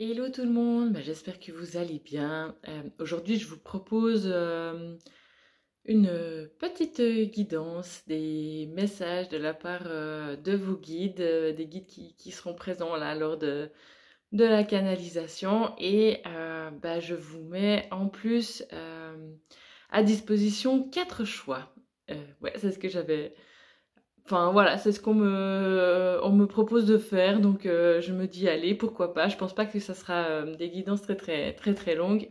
Hello tout le monde, j'espère que vous allez bien. Aujourd'hui, je vous propose une petite guidance, des messages de la part de vos guides, des guides qui seront présents là lors de la canalisation. Et je vous mets en plus à disposition 4 choix. Ouais, c'est ce que j'avais. Enfin voilà, c'est ce on me propose de faire, donc je me dis allez, pourquoi pas. Je pense pas que ça sera des guidances très très très très longues.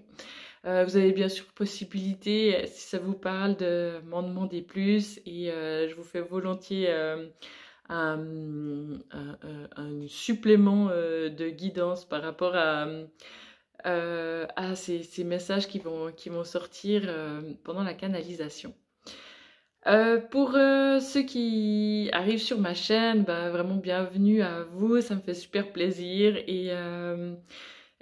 Vous avez bien sûr possibilité, si ça vous parle, de m'en demander plus et je vous fais volontiers un supplément de guidance par rapport à ces messages qui vont sortir pendant la canalisation. Pour ceux qui arrivent sur ma chaîne, vraiment bienvenue à vous, ça me fait super plaisir et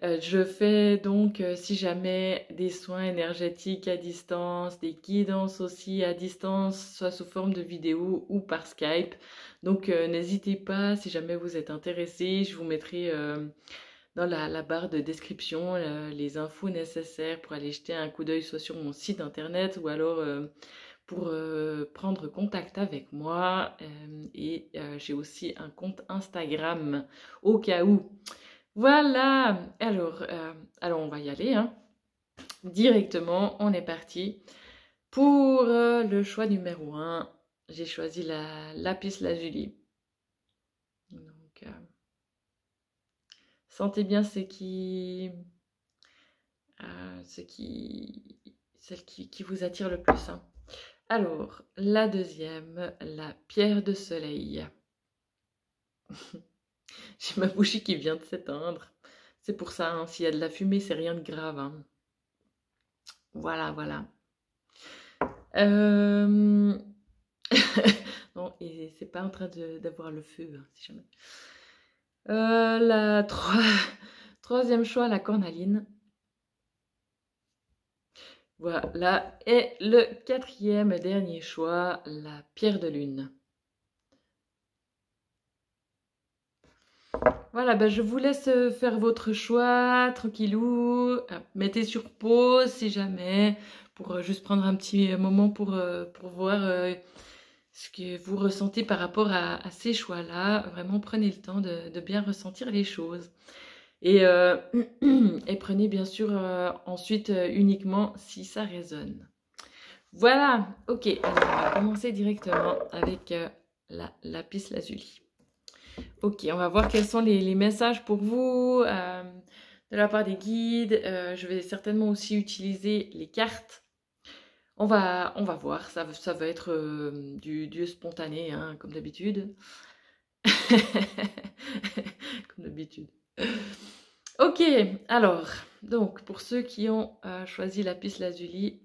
je fais donc, si jamais, des soins énergétiques à distance, des guidances aussi à distance, soit sous forme de vidéo ou par Skype. Donc n'hésitez pas, si jamais vous êtes intéressé, je vous mettrai dans la barre de description les infos nécessaires pour aller jeter un coup d'œil soit sur mon site internet ou alors pour prendre contact avec moi et j'ai aussi un compte Instagram au cas où. Voilà, alors on va y aller, hein. Directement, on est parti. Pour le choix numéro 1, j'ai choisi la lapis lazuli. Donc, sentez bien celle qui vous attire le plus, hein. Alors, la deuxième, la pierre de soleil. J'ai ma bougie qui vient de s'éteindre. C'est pour ça, hein, s'il y a de la fumée, c'est rien de grave, hein. Voilà, voilà. Non, et c'est pas en train d'avoir le feu, hein, si jamais. Troisième choix, la cornaline. Voilà. Et le quatrième et dernier choix, la pierre de lune. Voilà, je vous laisse faire votre choix, tranquillou. Mettez sur pause si jamais, pour juste prendre un petit moment pour voir ce que vous ressentez par rapport à ces choix-là. Vraiment, prenez le temps de bien ressentir les choses. Et, et prenez bien sûr ensuite uniquement si ça résonne. Voilà, ok, alors on va commencer directement avec la lapis lazuli. Ok, on va voir quels sont les messages pour vous de la part des guides. Je vais certainement aussi utiliser les cartes. On va voir, ça va être du spontané, hein, comme d'habitude. Comme d'habitude. Ok, alors, donc pour ceux qui ont choisi lapis lazuli,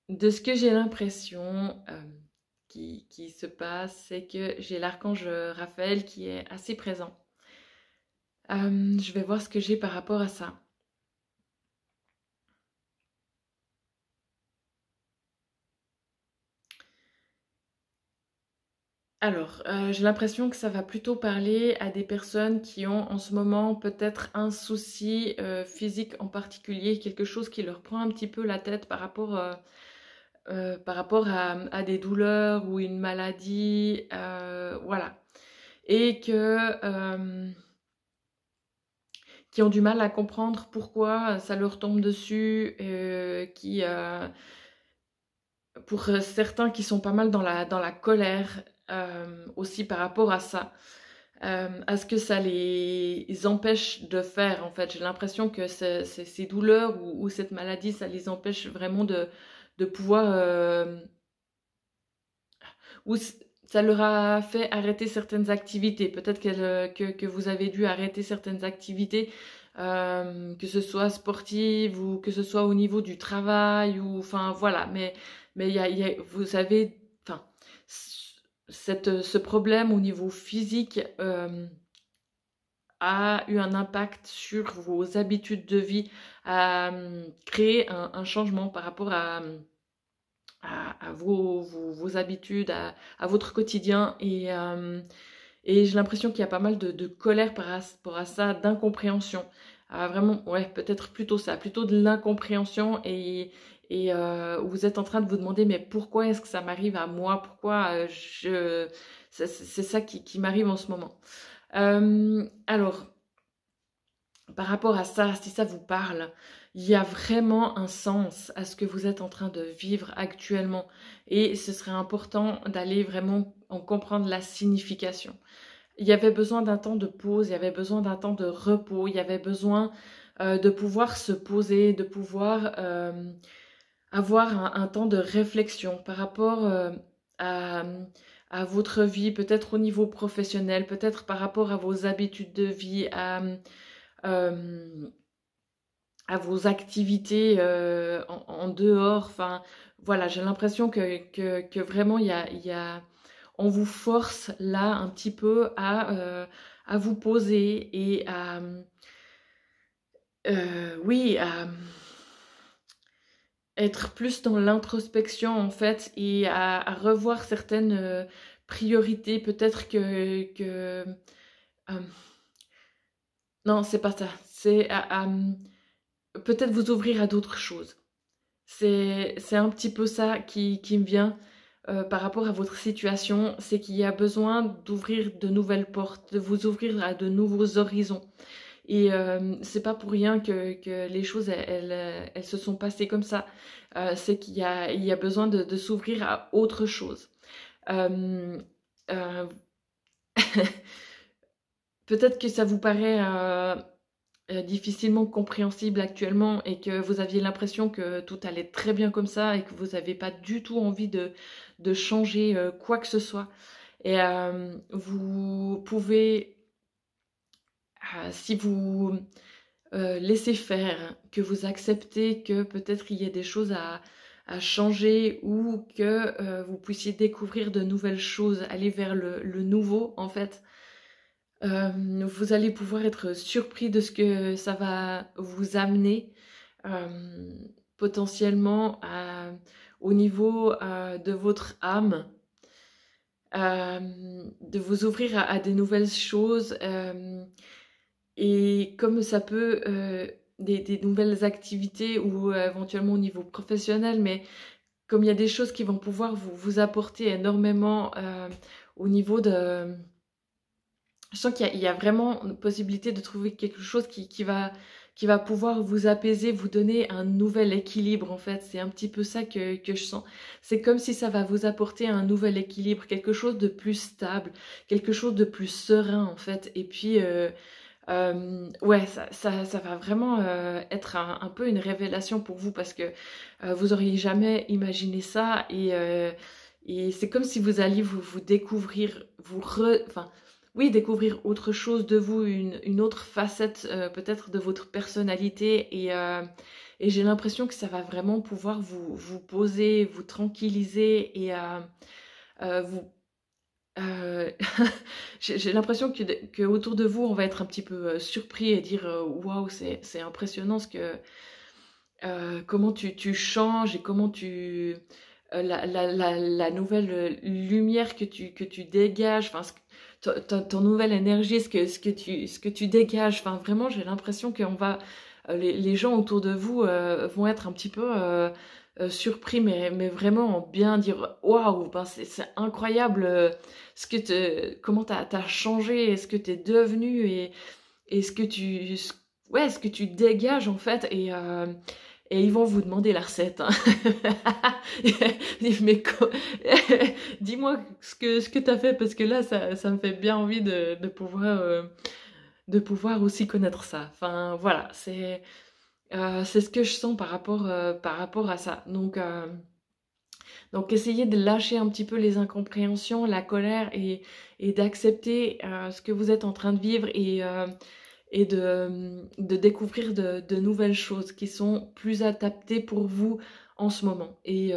de ce que j'ai l'impression qui se passe, c'est que j'ai l'archange Raphaël qui est assez présent. Je vais voir ce que j'ai par rapport à ça. Alors, j'ai l'impression que ça va plutôt parler à des personnes qui ont en ce moment peut-être un souci physique en particulier, quelque chose qui leur prend un petit peu la tête par rapport à des douleurs ou une maladie, voilà. Et qui ont du mal à comprendre pourquoi ça leur tombe dessus, pour certains qui sont pas mal dans la colère aussi par rapport à ça, à ce que ça les empêche de faire en fait. J'ai l'impression que ces douleurs ou cette maladie, ça les empêche vraiment de pouvoir... ou ça leur a fait arrêter certaines activités. Peut-être que vous avez dû arrêter certaines activités, que ce soit sportive ou que ce soit au niveau du travail, ou enfin voilà. Mais vous avez, enfin, ce problème au niveau physique a eu un impact sur vos habitudes de vie, a créé un changement par rapport à vos habitudes, à votre quotidien. Et j'ai l'impression qu'il y a pas mal de colère par rapport à ça, d'incompréhension. Vraiment, ouais, peut-être plutôt ça, plutôt de l'incompréhension vous êtes en train de vous demander, mais pourquoi est-ce que ça m'arrive à moi? Pourquoi c'est ça qui m'arrive en ce moment. Alors, par rapport à ça, si ça vous parle, il y a vraiment un sens à ce que vous êtes en train de vivre actuellement. Et ce serait important d'aller vraiment en comprendre la signification. Il y avait besoin d'un temps de pause, il y avait besoin d'un temps de repos, il y avait besoin de pouvoir se poser, de pouvoir avoir un temps de réflexion par rapport à, à votre vie, peut-être au niveau professionnel, peut-être par rapport à vos habitudes de vie, euh, à vos activités en dehors. Enfin, voilà, j'ai l'impression que vraiment on vous force là un petit peu à vous poser et oui, à être plus dans l'introspection en fait et à revoir certaines priorités. Peut-être euh, non, c'est pas ça. C'est peut-être vous ouvrir à d'autres choses. C'est un petit peu ça qui me vient par rapport à votre situation. C'est qu'il y a besoin d'ouvrir de nouvelles portes, de vous ouvrir à de nouveaux horizons. Et c'est pas pour rien que les choses, elles se sont passées comme ça. C'est il y a besoin de s'ouvrir à autre chose. Euh, euh, Peut-être que ça vous paraît difficilement compréhensible actuellement et que vous aviez l'impression que tout allait très bien comme ça et que vous n'avez pas du tout envie de changer quoi que ce soit. Et vous pouvez, si vous laissez faire, que vous acceptez que peut-être il y ait des choses à changer ou que vous puissiez découvrir de nouvelles choses, aller vers le nouveau en fait. Vous allez pouvoir être surpris de ce que ça va vous amener euh, potentiellement au niveau de votre âme, de vous ouvrir à des nouvelles choses et comme ça peut des nouvelles activités ou éventuellement au niveau professionnel, mais comme il y a des choses qui vont pouvoir vous apporter énormément au niveau de je sens qu'il y a vraiment une possibilité de trouver quelque chose qui va pouvoir vous apaiser, vous donner un nouvel équilibre en fait. C'est un petit peu ça que je sens. C'est comme si ça va vous apporter un nouvel équilibre, quelque chose de plus stable, quelque chose de plus serein en fait. Et puis, ouais, ça va vraiment être un peu une révélation pour vous parce que vous auriez jamais imaginé ça et c'est comme si vous alliez vous découvrir, enfin, oui, découvrir autre chose de vous, une autre facette peut-être de votre personnalité et j'ai l'impression que ça va vraiment pouvoir vous poser, vous tranquilliser et vous j'ai l'impression que autour de vous, on va être un petit peu surpris et dire waouh, c'est impressionnant comment tu changes et comment la nouvelle lumière que tu dégages, enfin, ton nouvelle énergie, ce que tu dégages. Enfin, vraiment, j'ai l'impression qu'on va, les gens autour de vous vont être un petit peu surpris, mais vraiment bien dire waouh, ben c'est incroyable comment t'as changé, ce que t'es devenu et ouais, ce que tu dégages en fait. Et ils vont vous demander la recette. Hein. Mais dis-moi ce que tu as fait parce que là, ça me fait bien envie de pouvoir aussi connaître ça. Enfin, voilà, c'est ce que je sens par rapport à ça. Donc, essayez de lâcher un petit peu les incompréhensions, la colère et d'accepter ce que vous êtes en train de vivre et de découvrir de nouvelles choses qui sont plus adaptées pour vous en ce moment et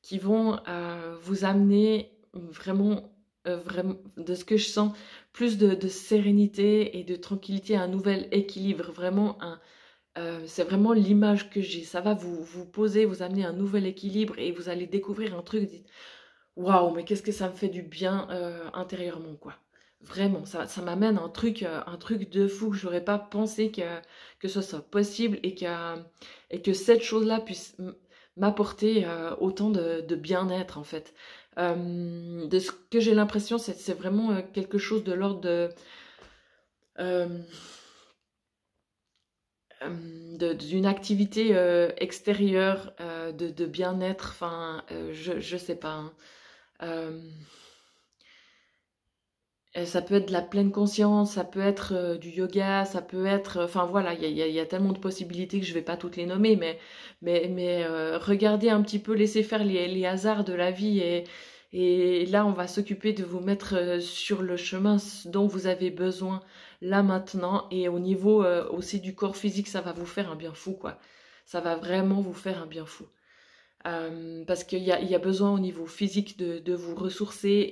qui vont vous amener vraiment, de ce que je sens, plus de sérénité et de tranquillité, un nouvel équilibre, vraiment C'est vraiment l'image que j'ai. Ça va vous poser, vous amener un nouvel équilibre et vous allez découvrir un truc. Dites, waouh, mais qu'est-ce que ça me fait du bien intérieurement, quoi. Vraiment, ça m'amène un truc de fou que j'aurais pas pensé que ce soit possible et que cette chose-là puisse m'apporter autant de bien-être, en fait. De ce que j'ai l'impression, c'est vraiment quelque chose de l'ordre euh, d'une activité extérieure, de bien-être, enfin, je sais pas. Hein. Euh, Ça peut être de la pleine conscience, ça peut être du yoga, ça peut être... Enfin voilà, il y a tellement de possibilités que je vais pas toutes les nommer, mais regardez un petit peu, laissez faire les hasards de la vie et là, on va s'occuper de vous mettre sur le chemin dont vous avez besoin là maintenant. Et au niveau aussi du corps physique, ça va vous faire un bien fou, quoi. Ça va vraiment vous faire un bien fou. Parce il y a besoin au niveau physique de vous ressourcer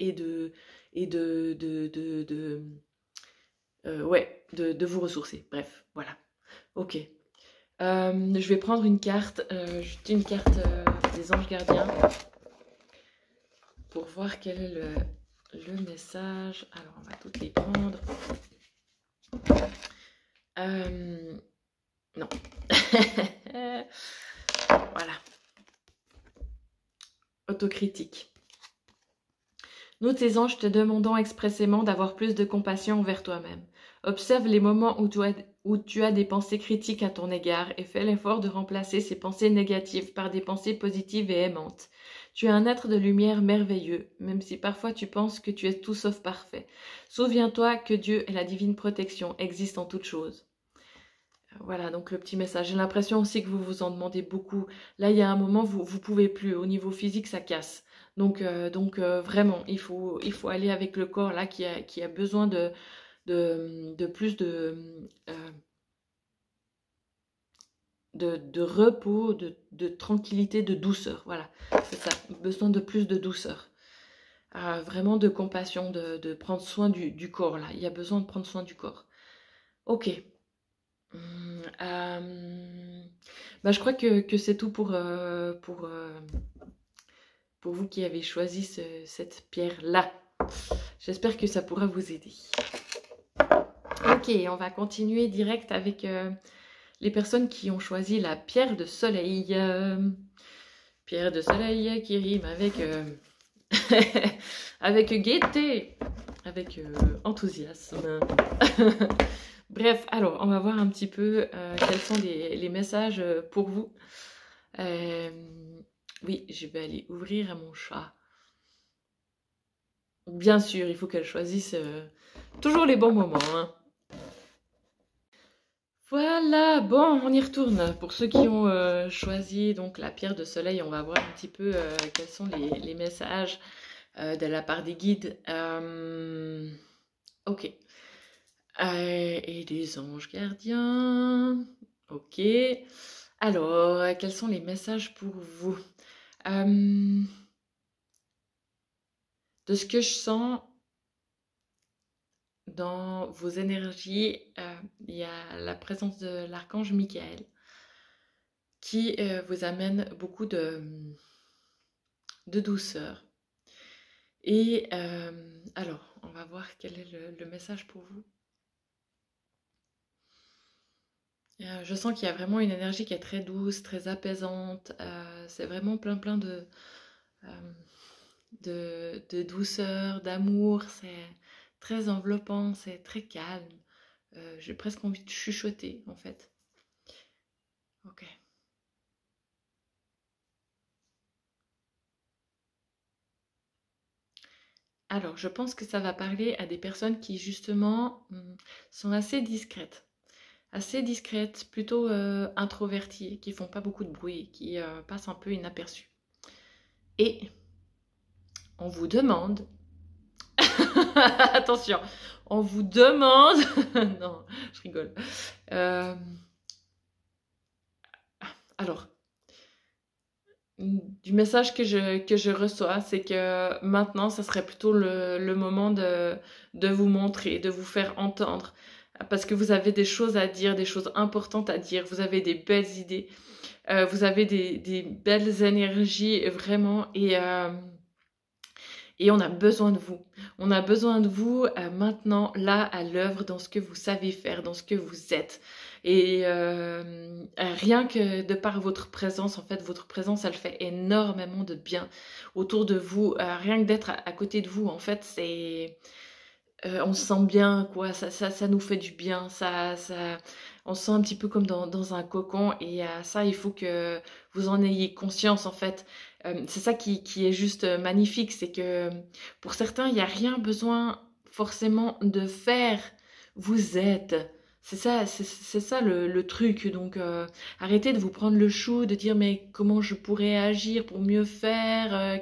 ouais, de vous ressourcer. Bref, voilà. Ok. Je vais prendre une carte, juste une carte des anges gardiens pour voir quel est le message. Alors, on va toutes les prendre. Non. Voilà. Autocritique. Nous, tes anges, te demandons expressément d'avoir plus de compassion envers toi-même. Observe les moments où tu as des pensées critiques à ton égard et fais l'effort de remplacer ces pensées négatives par des pensées positives et aimantes. Tu es un être de lumière merveilleux, même si parfois tu penses que tu es tout sauf parfait. Souviens-toi que Dieu et la divine protection existent en toutes choses. Voilà, donc le petit message. J'ai l'impression aussi que vous vous en demandez beaucoup. Là, il y a un moment, vous pouvez plus. Au niveau physique, ça casse. Donc vraiment, il faut aller avec le corps là qui a besoin de plus de repos, de tranquillité, de douceur. Voilà, c'est ça. Besoin de plus de douceur. Vraiment de compassion, de prendre soin du corps là. Il y a besoin de prendre soin du corps. Ok. Bah, je crois que c'est tout pour vous qui avez choisi cette pierre-là. J'espère que ça pourra vous aider. Ok, on va continuer direct avec les personnes qui ont choisi la pierre de soleil. Pierre de soleil qui rime avec, avec gaieté, avec enthousiasme. Bref, alors, on va voir un petit peu quels sont les messages pour vous. Oui, je vais aller ouvrir à mon chat. Bien sûr, il faut qu'elle choisisse toujours les bons moments. Hein. Voilà, bon, on y retourne. Pour ceux qui ont choisi donc la pierre de soleil, on va voir un petit peu quels sont les messages de la part des guides. Ok. Et des anges gardiens. Ok. Alors, quels sont les messages pour vous? De ce que je sens dans vos énergies, il y a la présence de l'archange Michael qui vous amène beaucoup de douceur. Et alors, on va voir quel est le message pour vous. Je sens qu'il y a vraiment une énergie qui est très douce, très apaisante. C'est vraiment plein de douceur, d'amour. C'est très enveloppant, c'est très calme. J'ai presque envie de chuchoter, en fait. Ok. Alors, je pense que ça va parler à des personnes qui, justement, sont assez discrètes. Assez discrètes, plutôt introverties, qui font pas beaucoup de bruit, qui passent un peu inaperçues. Et on vous demande... Attention, on vous demande... non, je rigole. Alors, du message que je reçois, c'est que maintenant, ça serait plutôt le moment de vous montrer, de vous faire entendre. parce que vous avez des choses à dire, des choses importantes à dire, vous avez des belles idées, vous avez des belles énergies vraiment et on a besoin de vous. On a besoin de vous maintenant, là, à l'œuvre, dans ce que vous savez faire, dans ce que vous êtes. Et rien que de par votre présence, en fait, votre présence, elle fait énormément de bien autour de vous. Rien que d'être à côté de vous, en fait, c'est... on se sent bien, quoi. Ça nous fait du bien. On se sent un petit peu comme dans un cocon. Et ça, il faut que vous en ayez conscience, en fait. C'est ça qui est juste magnifique. C'est que pour certains, il n'y a rien besoin forcément de faire. Vous êtes. C'est ça le truc. Donc, arrêtez de vous prendre le chou, de dire mais comment je pourrais agir pour mieux faire,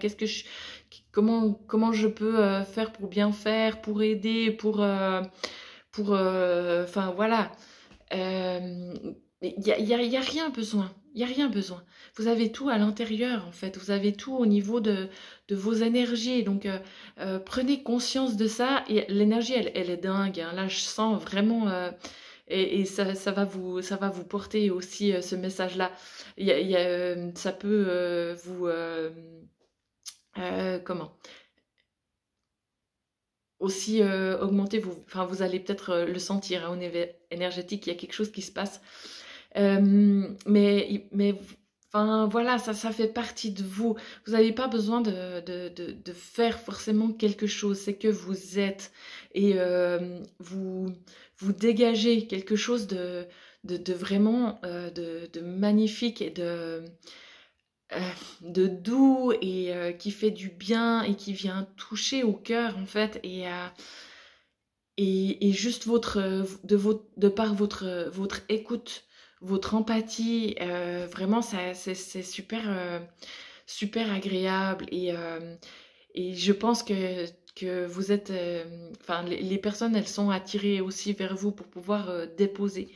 comment je peux faire pour bien faire, pour aider, enfin voilà. Il y a rien besoin. Il y a rien besoin. Vous avez tout à l'intérieur en fait. Vous avez tout au niveau de vos énergies. Donc prenez conscience de ça. Et l'énergie, elle est dingue, hein. Là, je sens vraiment. Et ça va vous porter aussi ce message-là. Ça peut vous comment aussi augmenter enfin vous allez peut-être le sentir hein, au niveau énergétique, il y a quelque chose qui se passe. Mais enfin voilà, ça fait partie de vous. Vous n'avez pas besoin de faire forcément quelque chose, c'est que vous êtes et vous dégagez quelque chose de vraiment de magnifique et de doux et qui fait du bien et qui vient toucher au cœur en fait et juste de par votre écoute, votre empathie, vraiment c'est super, super agréable et je pense que vous êtes, enfin les personnes elles sont attirées aussi vers vous pour pouvoir déposer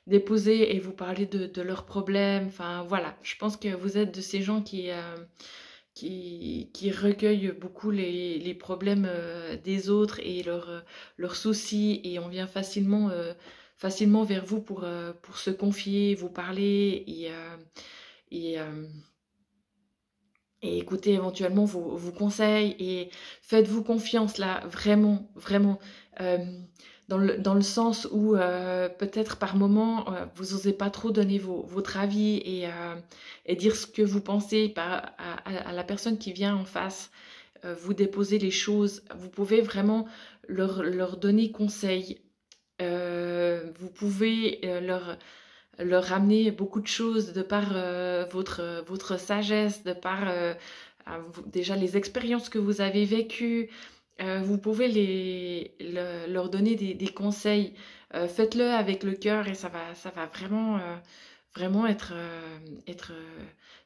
et vous parler de leurs problèmes. Enfin voilà, je pense que vous êtes de ces gens qui recueillent beaucoup les problèmes des autres et leurs soucis et on vient facilement vers vous pour se confier, vous parler et, euh, et écouter éventuellement vos conseils et faites-vous confiance là, vraiment, vraiment. Euh, dans le sens où peut-être par moment vous n'osez pas trop donner votre avis et dire ce que vous pensez à la personne qui vient en face, vous déposer les choses, vous pouvez vraiment leur donner conseil, vous pouvez leur ramener beaucoup de choses de par votre sagesse, de par déjà les expériences que vous avez vécues. Vous pouvez leur donner des conseils. Faites-le avec le cœur et ça va vraiment être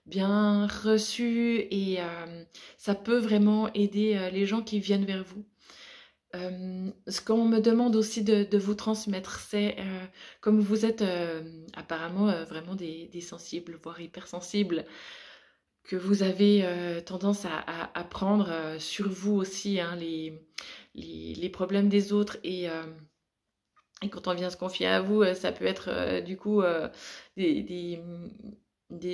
bien reçu et ça peut vraiment aider les gens qui viennent vers vous. Ce qu'on me demande aussi de vous transmettre, c'est comme vous êtes apparemment vraiment des sensibles, voire hypersensibles, que vous avez tendance à prendre sur vous aussi hein, les problèmes des autres et quand on vient se confier à vous, ça peut être du coup des, des,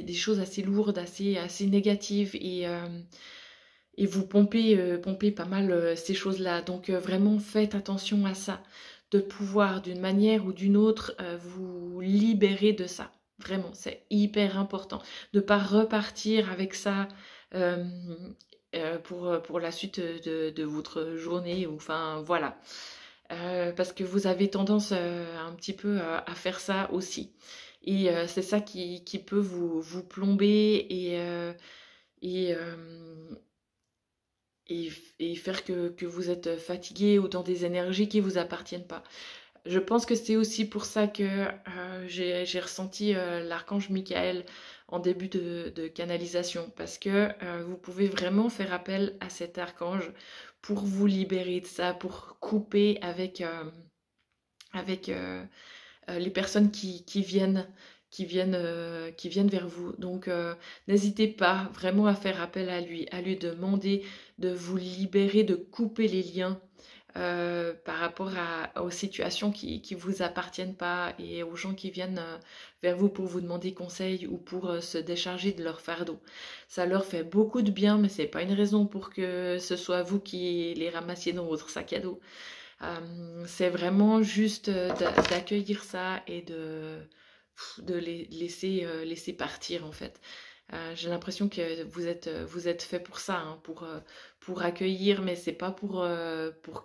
des choses assez lourdes, assez négatives et vous pompez pas mal ces choses-là. Donc vraiment faites attention à ça, de pouvoir d'une manière ou d'une autre vous libérer de ça. Vraiment, c'est hyper important de ne pas repartir avec ça pour la suite de votre journée. Enfin voilà, parce que vous avez tendance un petit peu à faire ça aussi. Et c'est ça qui peut vous plomber et, et faire que vous êtes fatigué ou dans des énergies qui ne vous appartiennent pas. Je pense que c'est aussi pour ça que j'ai ressenti l'archange Michael en début de canalisation, parce que vous pouvez vraiment faire appel à cet archange pour vous libérer de ça, pour couper avec les personnes qui viennent vers vous. Donc n'hésitez pas vraiment à faire appel à lui demander de vous libérer, de couper les liens par rapport aux situations qui ne vous appartiennent pas et aux gens qui viennent vers vous pour vous demander conseil ou pour se décharger de leur fardeau. Ça leur fait beaucoup de bien, mais c'est pas une raison pour que ce soit vous qui les ramassiez dans votre sac à dos. C'est vraiment juste d'accueillir ça et de les laisser partir en fait. J'ai l'impression que vous êtes fait pour ça, hein, pour accueillir, mais c'est pas pour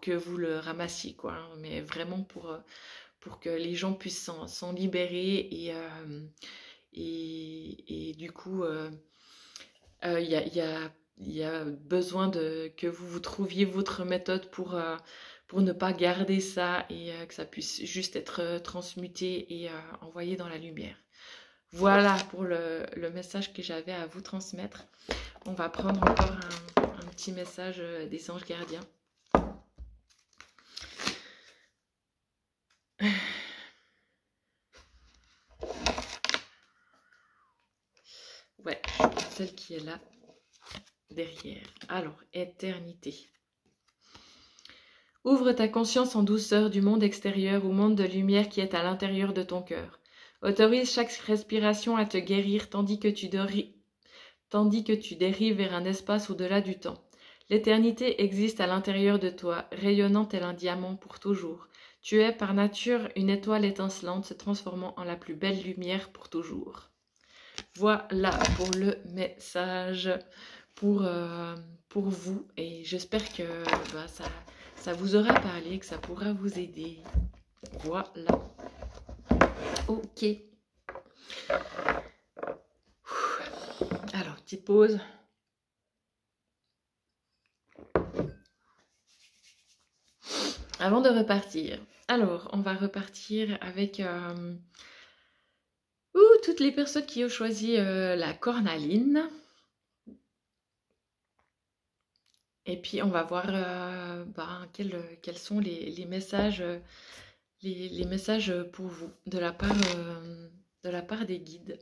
que vous le ramassiez, quoi, hein, mais vraiment pour que les gens puissent s'en libérer et du coup, il y a besoin que vous trouviez votre méthode pour ne pas garder ça et que ça puisse juste être transmuté et envoyé dans la lumière. Voilà pour le message que j'avais à vous transmettre. On va prendre encore un petit message des anges gardiens. Ouais, celle qui est là, derrière. Alors, éternité. Ouvre ta conscience en douceur du monde extérieur au monde de lumière qui est à l'intérieur de ton cœur. Autorise chaque respiration à te guérir tandis que tu dérives vers un espace au-delà du temps. L'éternité existe à l'intérieur de toi, rayonnant tel un diamant pour toujours. Tu es par nature une étoile étincelante se transformant en la plus belle lumière pour toujours. Voilà pour le message pour vous et j'espère que ça vous aura parlé, que ça pourra vous aider. Voilà. Ok. Alors, petite pause. Avant de repartir. Alors, on va repartir avec toutes les personnes qui ont choisi la cornaline. Et puis, on va voir quels sont les messages, les messages pour vous de la part des guides.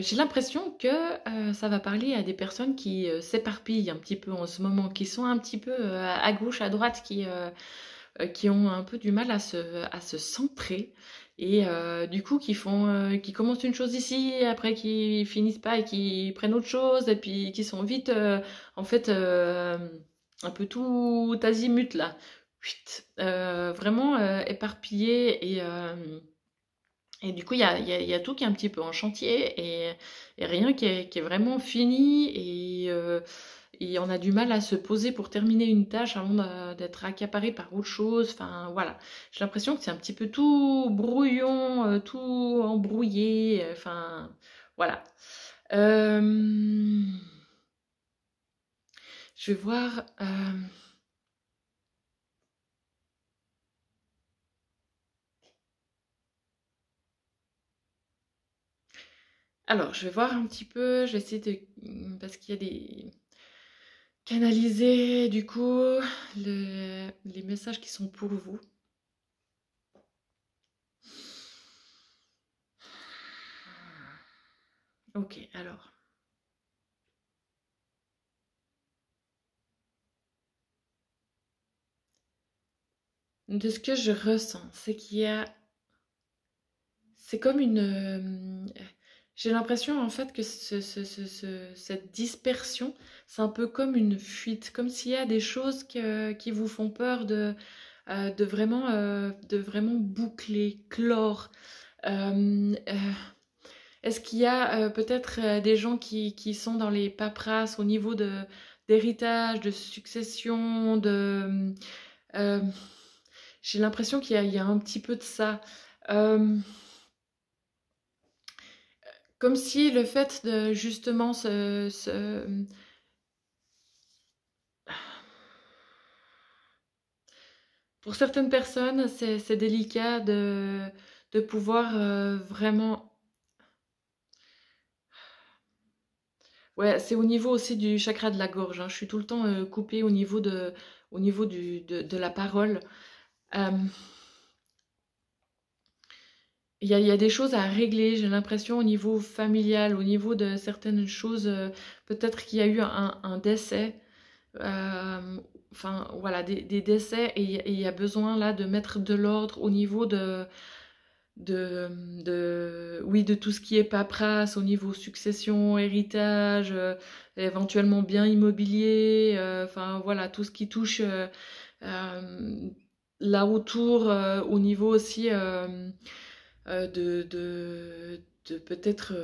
J'ai l'impression que ça va parler à des personnes qui s'éparpillent un petit peu en ce moment, qui sont un petit peu à gauche, à droite, qui ont un peu du mal à se centrer et du coup qui commencent une chose ici, après qui finissent pas et qui prennent autre chose et puis qui sont vite en fait un peu tout azimut là, vraiment éparpillés et du coup, il y a tout qui est un petit peu en chantier et rien qui est vraiment fini et on a du mal à se poser pour terminer une tâche avant d'être accaparé par autre chose. Enfin, voilà. J'ai l'impression que c'est un petit peu tout brouillon, tout embrouillé. Enfin, voilà. Je vais voir... Alors, je vais voir un petit peu, je vais essayer de... Parce qu'il y a des... Canaliser, du coup, les messages qui sont pour vous. Ok, alors. De ce que je ressens, c'est qu'il y a... C'est comme une... J'ai l'impression en fait que cette dispersion, c'est un peu comme une fuite, comme s'il y a des choses qui vous font peur de vraiment boucler, clore. Est-ce qu'il y a peut-être des gens qui sont dans les paperasses au niveau d'héritage, de succession, euh, j'ai l'impression qu'il y a un petit peu de ça. Comme si le fait de justement Pour certaines personnes, c'est délicat de pouvoir vraiment... Ouais, c'est au niveau aussi du chakra de la gorge, hein. Je suis tout le temps coupée au niveau de la parole. Euh, il y a des choses à régler, j'ai l'impression, au niveau familial, au niveau de certaines choses, peut-être qu'il y a eu un décès, enfin voilà, des décès, et il y a besoin là de mettre de l'ordre au niveau de, oui, de tout ce qui est paperasse, au niveau succession, héritage, éventuellement bien immobilier, enfin voilà, tout ce qui touche euh, là autour, au niveau aussi de peut-être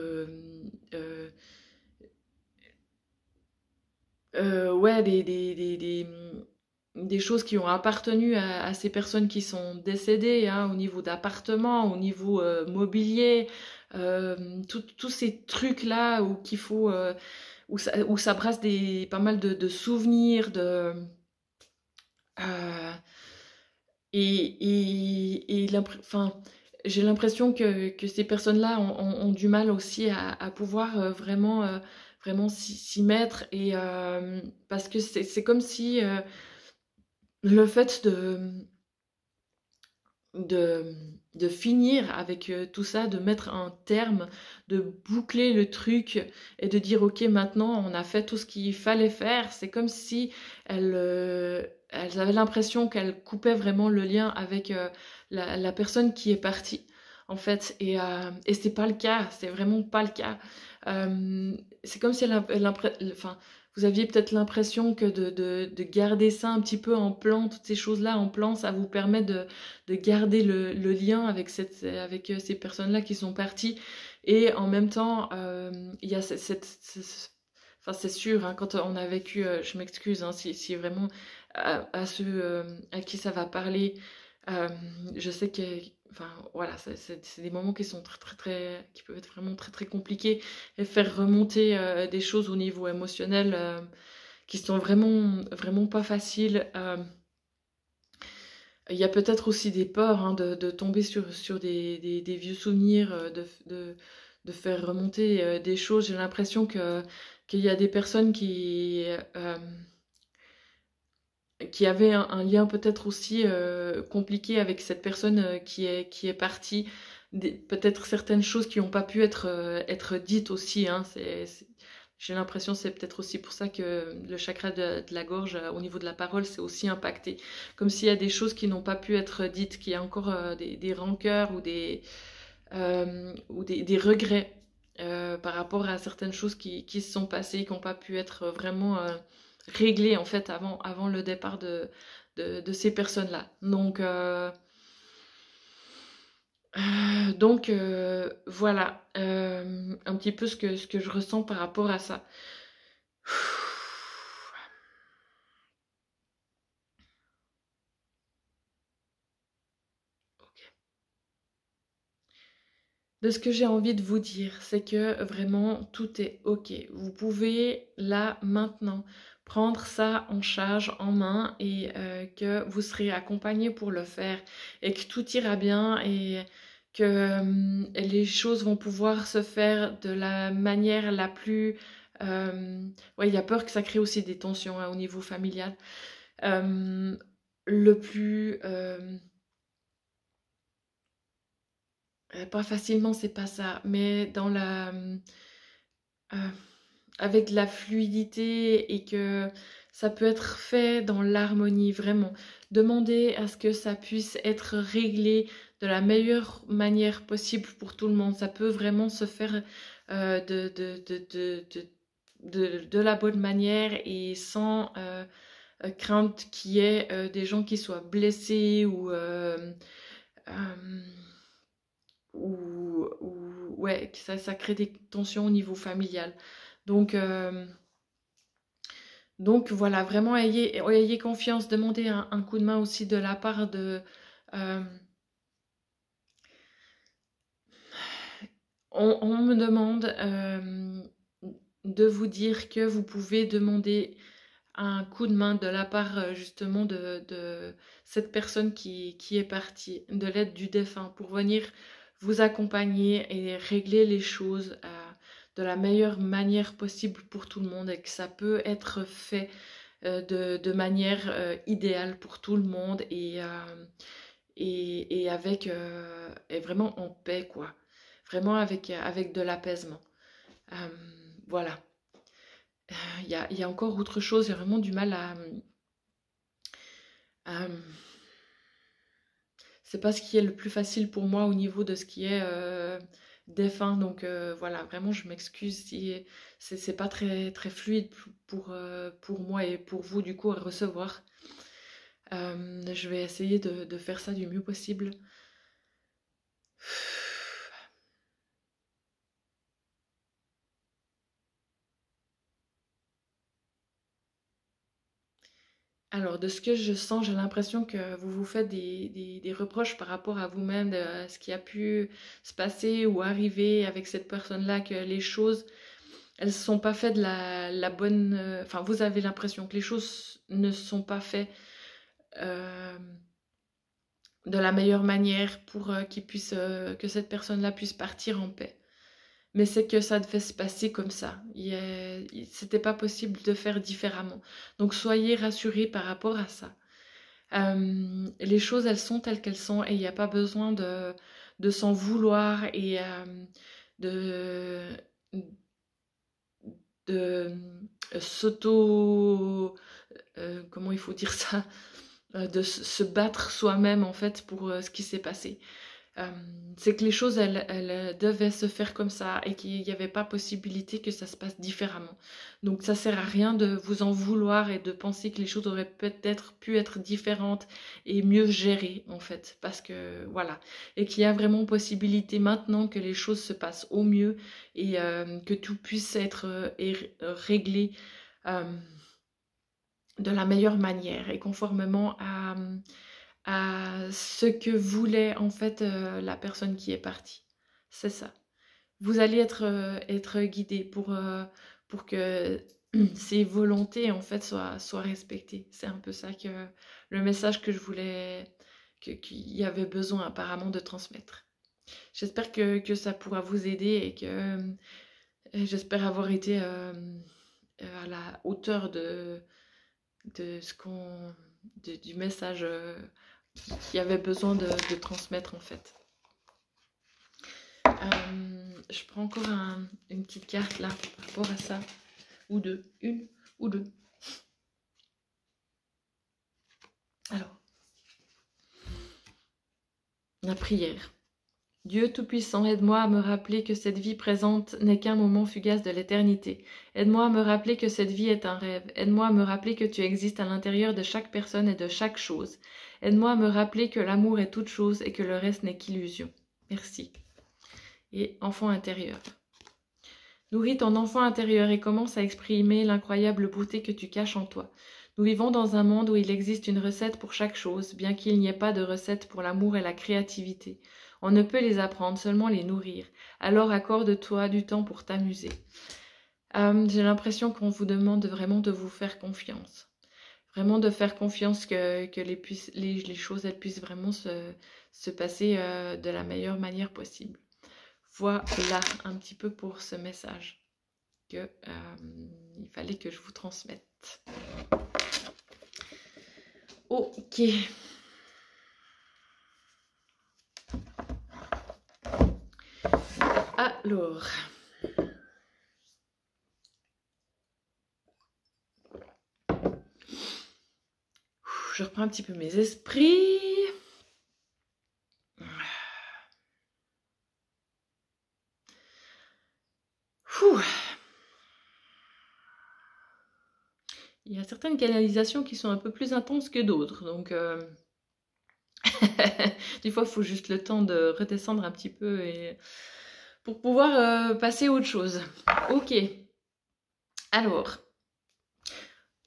euh, ouais, des choses qui ont appartenu à ces personnes qui sont décédées, hein, au niveau d'appartement, au niveau mobilier, tous ces trucs-là où qu'il faut, où ça brasse pas mal de souvenirs, euh, enfin, j'ai l'impression que ces personnes-là ont du mal aussi à pouvoir vraiment s'y mettre, parce que c'est comme si le fait de, de finir avec tout ça, de mettre un terme, de boucler le truc et de dire ok, maintenant on a fait tout ce qu'il fallait faire, c'est comme si elles avaient l'impression qu'elles coupaient vraiment le lien avec la personne qui est partie en fait, et c'est pas le cas, c'est vraiment pas le cas. C'est comme si enfin, vous aviez peut-être l'impression que de garder ça un petit peu en plan, toutes ces choses-là en plan, ça vous permet de garder le lien avec ces personnes-là qui sont parties. Et en même temps, il y a enfin, c'est sûr, hein, quand on a vécu, je m'excuse, hein, si vraiment à ceux à qui ça va parler, euh, je sais que, enfin, voilà, c'est des moments qui sont qui peuvent être vraiment très compliqués, et faire remonter des choses au niveau émotionnel qui sont vraiment pas faciles. Il y a peut-être aussi des peurs, hein, de tomber sur des vieux souvenirs, de faire remonter des choses. J'ai l'impression qu'il y a des personnes qui avaient un lien peut-être aussi compliqué avec cette personne qui est partie. Peut-être certaines choses qui n'ont pas pu être dites aussi, hein. J'ai l'impression que c'est peut-être aussi pour ça que le chakra de la gorge, au niveau de la parole, c'est aussi impacté. Comme s'il y a des choses qui n'ont pas pu être dites, qu'il y a encore des rancœurs ou des regrets par rapport à certaines choses qui se sont passées, qui n'ont pas pu être vraiment réglées en fait avant le départ de ces personnes-là. Donc voilà un petit peu ce que je ressens par rapport à ça. De ce que j'ai envie de vous dire, c'est que vraiment tout est ok. Vous pouvez là, maintenant, prendre ça en charge, en main, et que vous serez accompagné pour le faire, et que tout ira bien, et que les choses vont pouvoir se faire de la manière la plus... ouais, il y a peur que ça crée aussi des tensions, hein, au niveau familial. Euh, le plus... pas facilement, c'est pas ça, mais euh, avec de la fluidité, et que ça peut être fait dans l'harmonie, vraiment. Demandez à ce que ça puisse être réglé de la meilleure manière possible pour tout le monde. Ça peut vraiment se faire de la bonne manière, et sans crainte qu'il y ait des gens qui soient blessés euh, ouais, que ça crée des tensions au niveau familial. Donc, euh, donc voilà, vraiment ayez confiance, demandez un coup de main aussi de la part euh, on me demande de vous dire que vous pouvez demander un coup de main de la part justement de cette personne qui est partie, de l'aide du défunt, pour venir vous accompagner et régler les choses de la meilleure manière possible pour tout le monde, et que ça peut être fait de manière idéale pour tout le monde, et avec et vraiment en paix, quoi. Vraiment avec de l'apaisement. Euh, voilà. Il y a encore autre chose, j'ai vraiment du mal à c'est pas ce qui est le plus facile pour moi au niveau de ce qui est défunt. Donc voilà, vraiment, je m'excuse si c'est pas très fluide pour moi et pour vous, du coup, à recevoir. Je vais essayer de faire ça du mieux possible. Alors, de ce que je sens, j'ai l'impression que vous vous faites des reproches par rapport à vous-même, de ce qui a pu se passer ou arriver avec cette personne-là, que les choses, elles ne sont pas faites de la bonne... Enfin, vous avez l'impression que les choses ne sont pas faites euh, de la meilleure manière pour que cette personne-là puisse partir en paix. Mais c'est que ça devait se passer comme ça. C'était pas possible de faire différemment. Donc soyez rassurés par rapport à ça. Les choses, elles sont telles qu'elles sont et il n'y a pas besoin de s'en vouloir et de, de s'auto... comment il faut dire ça? De se battre soi-même en fait pour ce qui s'est passé. C'est que les choses, elles devaient se faire comme ça et qu'il n'y avait pas possibilité que ça se passe différemment. Donc ça sert à rien de vous en vouloir et de penser que les choses auraient peut-être pu être différentes et mieux gérées en fait. Parce que voilà. Et qu'il y a vraiment possibilité maintenant que les choses se passent au mieux et que tout puisse être réglé de la meilleure manière et conformément à ce que voulait en fait la personne qui est partie. C'est ça. Vous allez être guidé pour que ces volontés en fait soient respectées. C'est un peu ça que le message que je voulais, qu'il y avait besoin apparemment de transmettre. J'espère que ça pourra vous aider et que j'espère avoir été à la hauteur de ce du message qui avait besoin de transmettre en fait. Je prends encore une petite carte là par rapport à ça, ou deux, une ou deux. Alors, la prière. Dieu Tout-Puissant, aide-moi à me rappeler que cette vie présente n'est qu'un moment fugace de l'éternité. Aide-moi à me rappeler que cette vie est un rêve. Aide-moi à me rappeler que tu existes à l'intérieur de chaque personne et de chaque chose. Aide-moi à me rappeler que l'amour est toute chose et que le reste n'est qu'illusion. Merci. Et enfant intérieur. Nourris ton enfant intérieur et commence à exprimer l'incroyable beauté que tu caches en toi. Nous vivons dans un monde où il existe une recette pour chaque chose, bien qu'il n'y ait pas de recette pour l'amour et la créativité. On ne peut les apprendre, seulement les nourrir. Alors accorde-toi du temps pour t'amuser. J'ai l'impression qu'on vous demande vraiment de vous faire confiance. Vraiment de faire confiance que les choses elles puissent vraiment se passer de la meilleure manière possible. Voilà un petit peu pour ce message que il fallait que je vous transmette. Ok. Alors. Je reprends un petit peu mes esprits. Il y a certaines canalisations qui sont un peu plus intenses que d'autres, donc des fois il faut juste le temps de redescendre un petit peu et pour pouvoir passer à autre chose. Ok, alors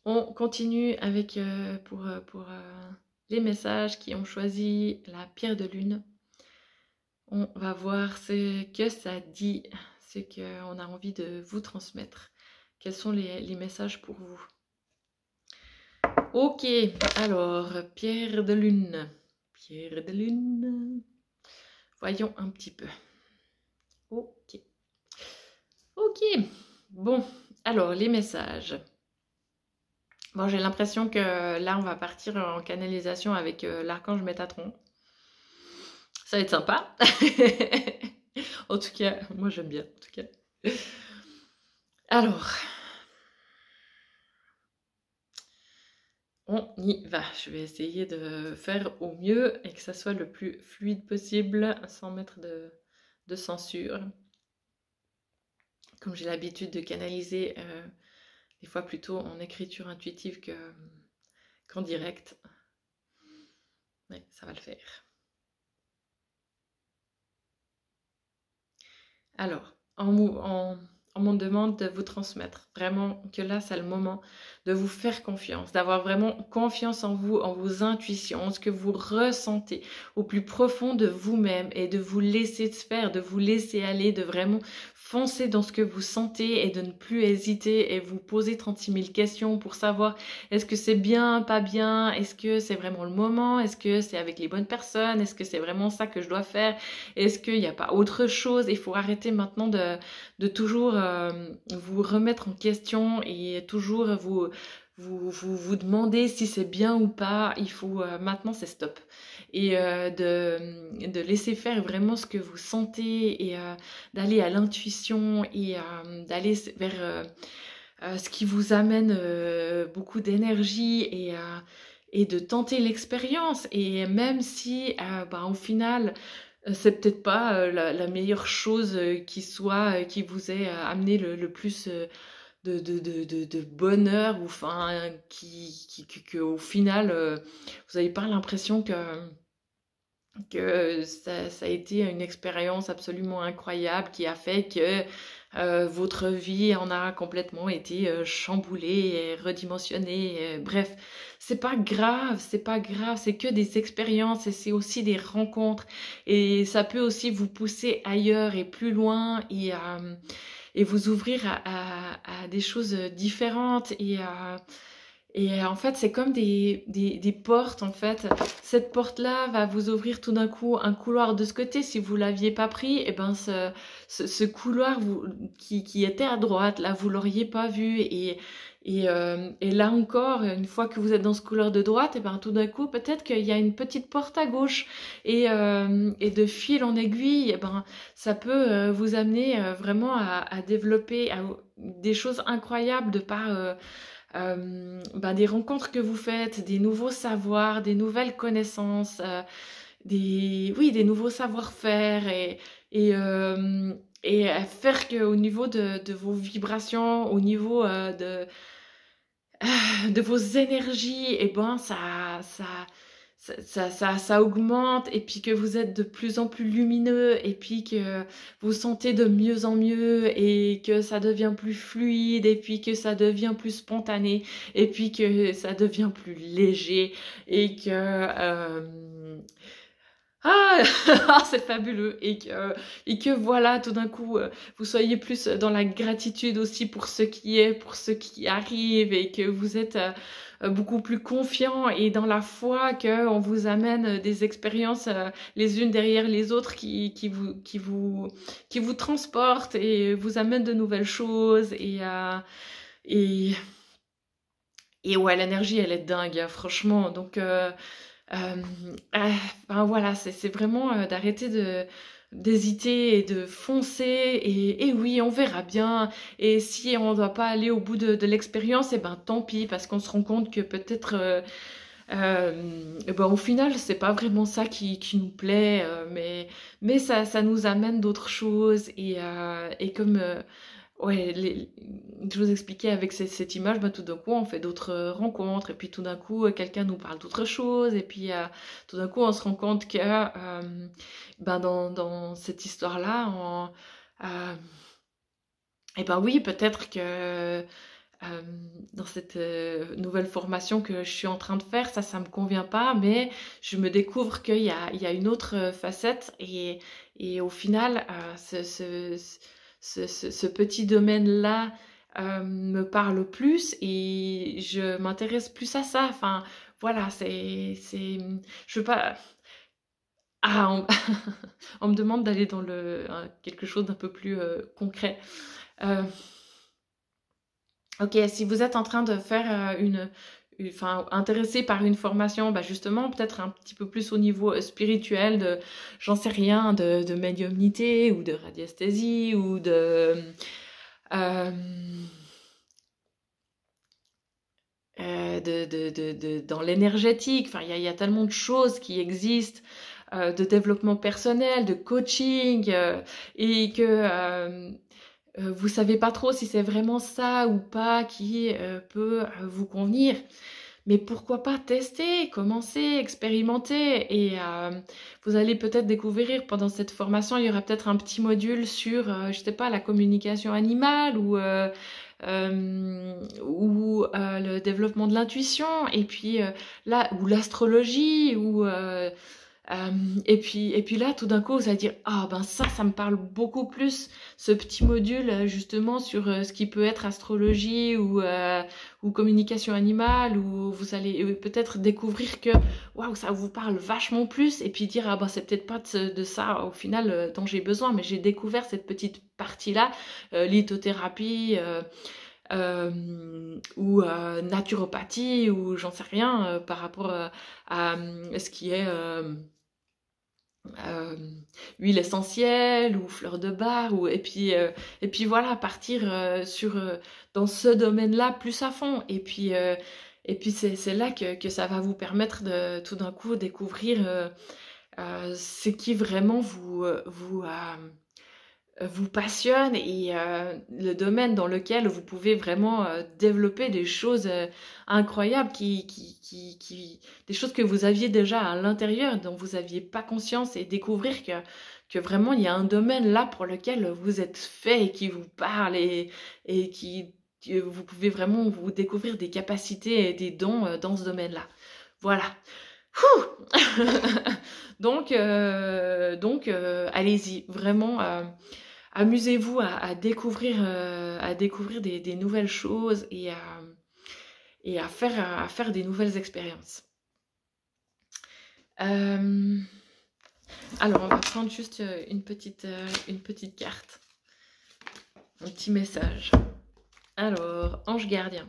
on continue avec pour les messages qui ont choisi la pierre de lune. On va voir ce que ça dit, ce qu'on a envie de vous transmettre. Quels sont les messages pour vous? Ok, alors, pierre de lune. Pierre de lune. Voyons un petit peu. Ok. Ok. Bon, alors, les messages. Bon, j'ai l'impression que là, on va partir en canalisation avec l'archange Métatron. Ça va être sympa. En tout cas, moi j'aime bien. En tout cas. Alors, on y va. Je vais essayer de faire au mieux et que ça soit le plus fluide possible sans mettre de censure. Comme j'ai l'habitude de canaliser des fois plutôt en écriture intuitive qu'en direct. Mais ça va le faire. Alors, on me demande de vous transmettre vraiment que là, c'est le moment de vous faire confiance, d'avoir vraiment confiance en vous, en vos intuitions, en ce que vous ressentez au plus profond de vous-même et de vous laisser se faire, de vous laisser aller, de vraiment foncer dans ce que vous sentez et de ne plus hésiter et vous poser 36 000 questions pour savoir est-ce que c'est bien, pas bien, est-ce que c'est vraiment le moment, est-ce que c'est avec les bonnes personnes, est-ce que c'est vraiment ça que je dois faire, est-ce qu'il n'y a pas autre chose. Il faut arrêter maintenant de toujours vous remettre en question et toujours vous demander si c'est bien ou pas. Il faut maintenant c'est stop et de laisser faire vraiment ce que vous sentez et d'aller à l'intuition et d'aller vers ce qui vous amène beaucoup d'énergie et de tenter l'expérience. Et même si au final c'est peut-être pas la meilleure chose qui soit, qui vous ait amené le plus de bonheur, ou enfin, que au final, vous n'avez pas l'impression que ça a été une expérience absolument incroyable qui a fait que votre vie en a complètement été chamboulée et redimensionnée. Bref, c'est pas grave, c'est pas grave, c'est que des expériences et c'est aussi des rencontres. Et ça peut aussi vous pousser ailleurs et plus loin et vous ouvrir à des choses différentes et en fait, c'est comme des portes, en fait. Cette porte-là va vous ouvrir tout d'un coup un couloir de ce côté. Si vous l'aviez pas pris, et ben ce couloir qui était à droite, là, vous l'auriez pas vu. Et là encore, une fois que vous êtes dans ce couloir de droite, et ben tout d'un coup, peut-être qu'il y a une petite porte à gauche. Et de fil en aiguille, et ben ça peut vous amener vraiment à développer des choses incroyables de par des rencontres que vous faites, des nouveaux savoirs, des nouvelles connaissances, des nouveaux savoir-faire et à faire qu'au niveau de vos vibrations, au niveau de vos énergies, et ben ça augmente et puis que vous êtes de plus en plus lumineux et puis que vous sentez de mieux en mieux et que ça devient plus fluide et puis que ça devient plus spontané et puis que ça devient plus léger et que ah, c'est fabuleux et que voilà, tout d'un coup, vous soyez plus dans la gratitude aussi pour ce qui est, pour ce qui arrive et que vous êtes beaucoup plus confiant et dans la foi qu'on vous amène des expériences les unes derrière les autres qui vous transportent et vous amènent de nouvelles choses et, et ouais, l'énergie, elle est dingue, hein, franchement. Donc, euh, voilà, c'est vraiment d'arrêter d'hésiter et de foncer et oui, on verra bien. Et si on ne doit pas aller au bout de l'expérience, et ben tant pis, parce qu'on se rend compte que peut-être au final, c'est pas vraiment ça qui nous plaît, mais ça nous amène d'autres choses et comme ouais, je vous expliquais avec cette image, tout d'un coup, on fait d'autres rencontres, et puis tout d'un coup, quelqu'un nous parle d'autre chose, et puis tout d'un coup, on se rend compte que dans cette histoire-là, et ben oui, peut-être que dans cette nouvelle formation que je suis en train de faire, ça me convient pas, mais je me découvre qu'il y a une autre facette, et au final, ce petit domaine-là me parle plus et je m'intéresse plus à ça. Enfin, voilà, je veux pas. Ah, on me demande d'aller dans quelque chose d'un peu plus concret. Ok, si vous êtes en train de faire enfin, intéressé par une formation, bah justement, peut-être un petit peu plus au niveau spirituel, de, j'en sais rien, de médiumnité ou de radiesthésie ou euh, dans l'énergétique. Enfin, il y a tellement de choses qui existent, de développement personnel, de coaching, et que vous savez pas trop si c'est vraiment ça ou pas qui peut vous convenir. Mais pourquoi pas tester, commencer, expérimenter et vous allez peut-être découvrir pendant cette formation, il y aura peut-être un petit module sur, je sais pas, la communication animale ou le développement de l'intuition et puis là, ou l'astrologie ou et puis là, tout d'un coup, vous allez dire, ah ben ça me parle beaucoup plus, ce petit module justement sur ce qui peut être astrologie ou communication animale, ou vous allez peut-être découvrir que waouh, ça vous parle vachement plus, et puis dire, ah ben c'est peut-être pas de ça au final dont j'ai besoin, mais j'ai découvert cette petite partie-là, lithothérapie, ou naturopathie, ou j'en sais rien, par rapport à ce qui est huile essentielle ou fleur de bar et puis voilà, partir dans ce domaine-là plus à fond, et puis c'est là que ça va vous permettre de tout d'un coup découvrir ce qui vraiment vous passionne, et le domaine dans lequel vous pouvez vraiment développer des choses incroyables, des choses que vous aviez déjà à l'intérieur, dont vous n'aviez pas conscience, et découvrir que vraiment il y a un domaine là pour lequel vous êtes fait et qui vous parle, et que vous pouvez vraiment vous découvrir des capacités et des dons dans ce domaine-là. Voilà. Donc allez-y, vraiment. Amusez-vous à découvrir des nouvelles choses, et à faire des nouvelles expériences. Alors, on va prendre juste une petite carte, un petit message. Alors, ange gardien.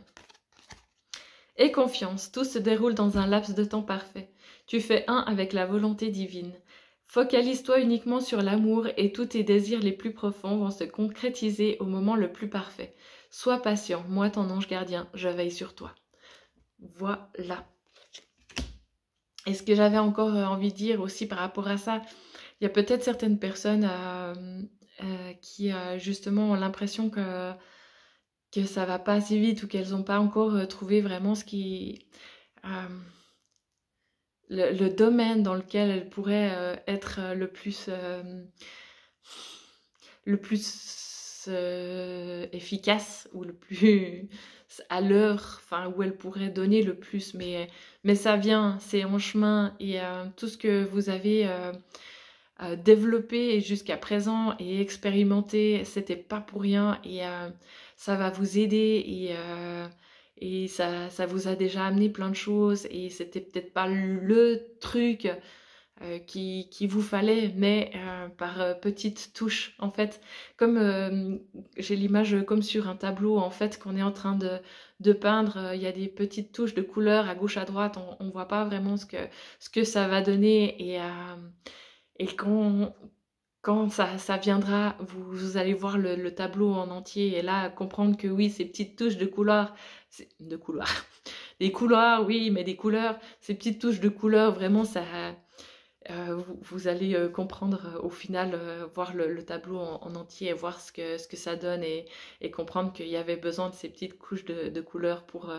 Aie confiance, tout se déroule dans un laps de temps parfait. Tu fais un avec la volonté divine. Focalise-toi uniquement sur l'amour, et tous tes désirs les plus profonds vont se concrétiser au moment le plus parfait. Sois patient, moi ton ange gardien, je veille sur toi. Voilà. Et ce que j'avais encore envie de dire aussi par rapport à ça, il y a peut-être certaines personnes qui justement ont l'impression que ça va pas assez vite, ou qu'elles n'ont pas encore trouvé vraiment ce qui... le domaine dans lequel elles pourraient être le plus efficace, ou le plus à l'heure, enfin où elles pourraient donner le plus, mais ça vient, c'est en chemin, et tout ce que vous avez développé jusqu'à présent et expérimenté, c'était pas pour rien, et ça va vous aider, et ça vous a déjà amené plein de choses, et c'était peut-être pas le truc qui vous fallait, mais par petites touches, en fait, comme j'ai l'image comme sur un tableau, en fait, qu'on est en train de peindre, il y a des petites touches de couleur à gauche, à droite, on voit pas vraiment ce que ça va donner, et quand ça viendra, vous allez voir le tableau en entier, et là, comprendre que oui, ces petites touches de couleur, des couleurs, oui, mais des couleurs, ces petites touches de couleur, vraiment, ça... vous allez comprendre au final, voir le tableau en entier, et voir ce que ça donne, et comprendre qu'il y avait besoin de ces petites couches de couleurs pour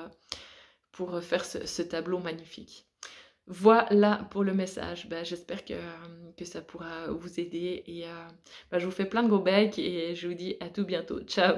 faire ce tableau magnifique. Voilà pour le message. J'espère que ça pourra vous aider, et je vous fais plein de gros becs, et je vous dis à tout bientôt. Ciao!